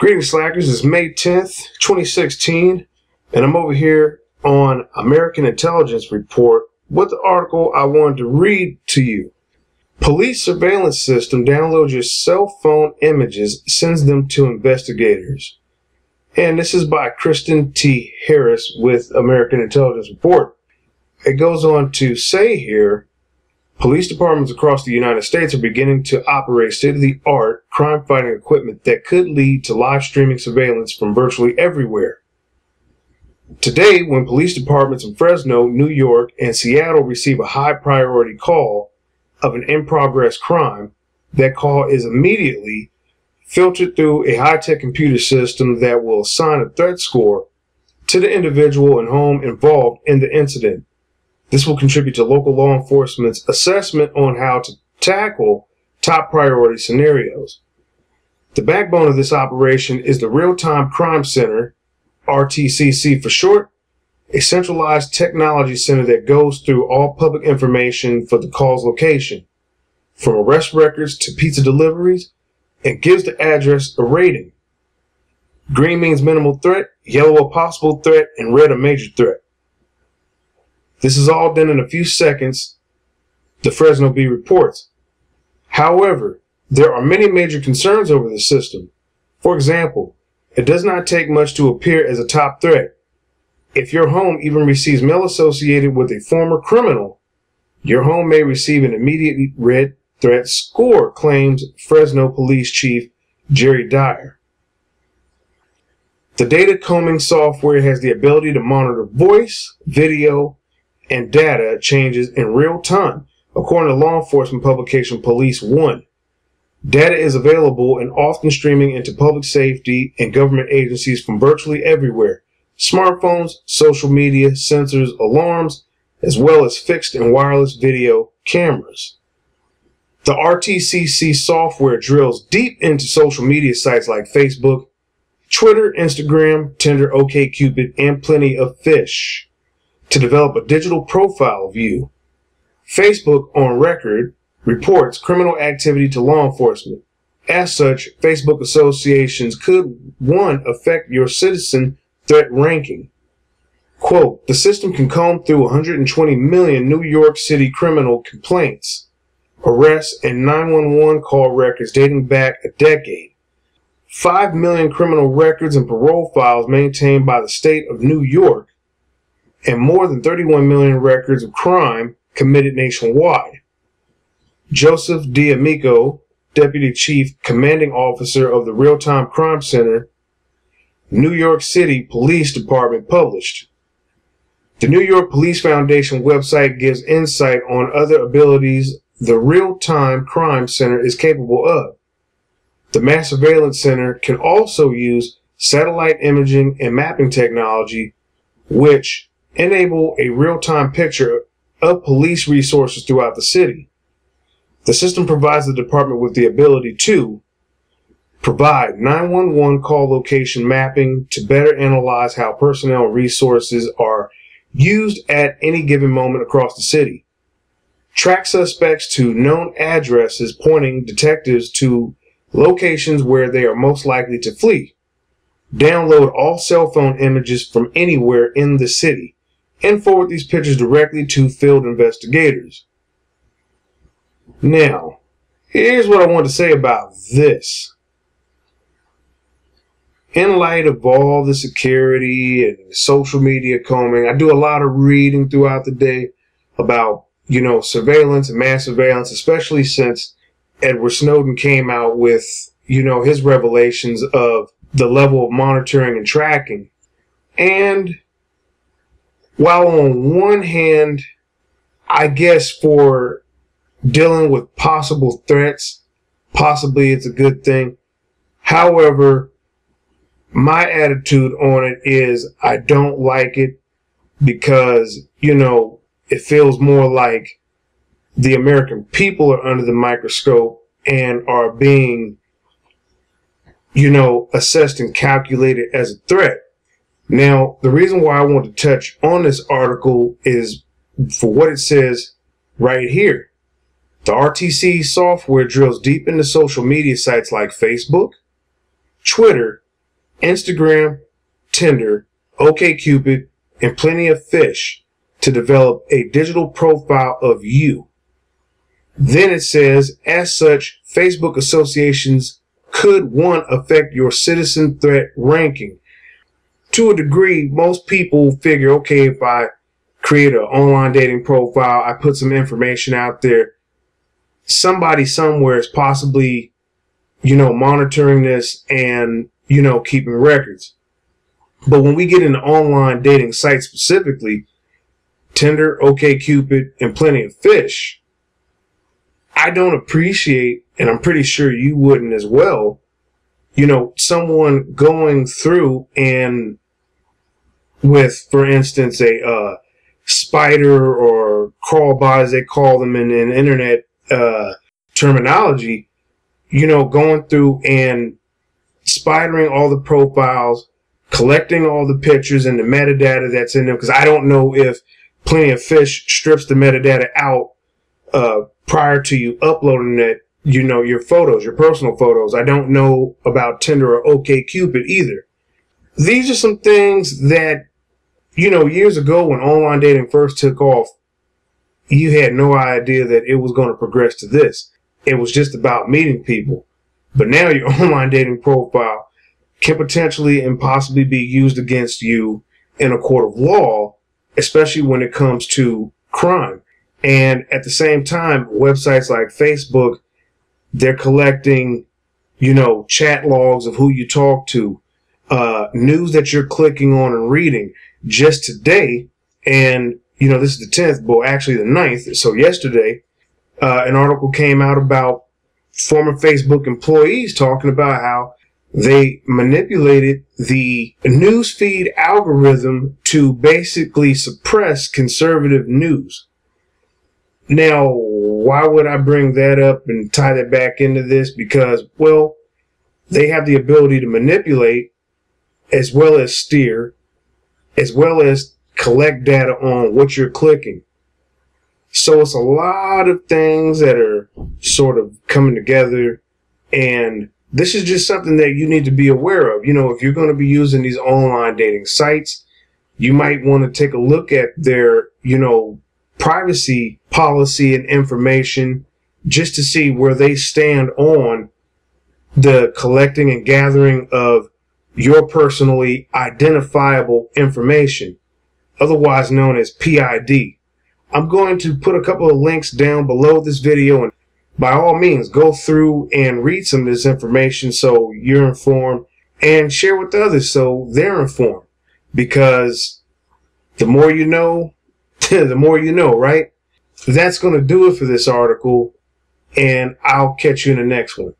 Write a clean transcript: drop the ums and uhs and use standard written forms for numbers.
Greetings, Slackers. It's May 10th, 2016, and I'm over here on American Intelligence Report with the article I wanted to read to you. Police surveillance system downloads your cell phone images, sends them to investigators. And this is by Kristen T. Harris with American Intelligence Report. It goes on to say here, police departments across the United States are beginning to operate state-of-the-art crime-fighting equipment that could lead to live streaming surveillance from virtually everywhere. Today, when police departments in Fresno, New York, and Seattle receive a high-priority call of an in-progress crime, that call is immediately filtered through a high-tech computer system that will assign a threat score to the individual and home involved in the incident. This will contribute to local law enforcement's assessment on how to tackle top priority scenarios. The backbone of this operation is the Real-Time Crime Center, RTCC for short, a centralized technology center that goes through all public information for the call's location, from arrest records to pizza deliveries, and gives the address a rating. Green means minimal threat, yellow a possible threat, and red a major threat. This is all done in a few seconds, the Fresno Bee reports. However, there are many major concerns over the system. For example, it does not take much to appear as a top threat. If your home even receives mail associated with a former criminal, your home may receive an immediate red threat score, claims Fresno Police Chief Jerry Dyer. The data combing software has the ability to monitor voice, video, and data changes in real time, according to law enforcement publication Police One. Data is available and often streaming into public safety and government agencies from virtually everywhere: smartphones, social media, sensors, alarms, as well as fixed and wireless video cameras. The RTCC software drills deep into social media sites like Facebook, Twitter, Instagram, Tinder, OkCupid, and Plenty of Fish to develop a digital profile of you. Facebook, on record, reports criminal activity to law enforcement. As such, Facebook associations could, one, affect your citizen threat ranking. Quote, the system can comb through 120 million New York City criminal complaints, arrests, and 911 call records dating back a decade. 5 million criminal records and parole files maintained by the state of New York, and more than 31 million records of crime committed nationwide. Joseph D'Amico, Deputy Chief Commanding Officer of the Real-Time Crime Center, New York City Police Department, published. The New York Police Foundation website gives insight on other abilities the Real-Time Crime Center is capable of. The Mass Surveillance Center can also use satellite imaging and mapping technology, which enable a real-time picture of police resources throughout the city. The system provides the department with the ability to provide 911 call location mapping to better analyze how personnel resources are used at any given moment across the city, track suspects to known addresses, pointing detectives to locations where they are most likely to flee, download all cell phone images from anywhere in the city, and forward these pictures directly to field investigators. Now, here's what I want to say about this. In light of all the security and social media combing, I do a lot of reading throughout the day about, surveillance and mass surveillance, especially since Edward Snowden came out with, his revelations of the level of monitoring and tracking. And while on one hand, I guess for dealing with possible threats, possibly it's a good thing. However, my attitude on it is I don't like it because, it feels more like the American people are under the microscope and are being, assessed and calculated as a threat. Now, the reason why I want to touch on this article is for what it says right here. The RTC software drills deep into social media sites like Facebook, Twitter, Instagram, Tinder, OkCupid, and Plenty of Fish to develop a digital profile of you. Then it says, as such, Facebook associations could, one, affect your citizen threat ranking. To a degree, most people figure, okay, if I create an online dating profile, I put some information out there, somebody somewhere is possibly, monitoring this and, keeping records. But when we get into online dating sites specifically, Tinder, OkCupid, and Plenty of Fish, I don't appreciate, and I'm pretty sure you wouldn't as well, someone going through and with, for instance, a spider or crawlbot, as they call them in internet terminology, going through and spidering all the profiles, collecting all the pictures and the metadata that's in them, because I don't know if Plenty of Fish strips the metadata out prior to you uploading that, your photos, your personal photos. I don't know about Tinder or OkCupid either. These are some things that, years ago when online dating first took off, you had no idea that it was going to progress to this. It was just about meeting people. But now your online dating profile can potentially and possibly be used against you in a court of law, especially when it comes to crime. And at the same time, websites like Facebook, they're collecting, chat logs of who you talk to, news that you're clicking on and reading. Just today, and, this is the 10th, but actually the 9th, so yesterday, an article came out about former Facebook employees talking about how they manipulated the newsfeed algorithm to basically suppress conservative news. Now, why would I bring that up and tie that back into this? Because, well, they have the ability to manipulate as well as steer, as well as collect data on what you're clicking. So it's a lot of things that are sort of coming together, and this is just something that you need to be aware of. If you're going to be using these online dating sites, you might want to take a look at their, privacy policy and information just to see where they stand on the collecting and gathering of your personally identifiable information, otherwise known as PID. I'm going to put a couple of links down below this video, and by all means, go through and read some of this information so you're informed, and share with others so they're informed. Because the more you know, the more you know, right? That's going to do it for this article, and I'll catch you in the next one.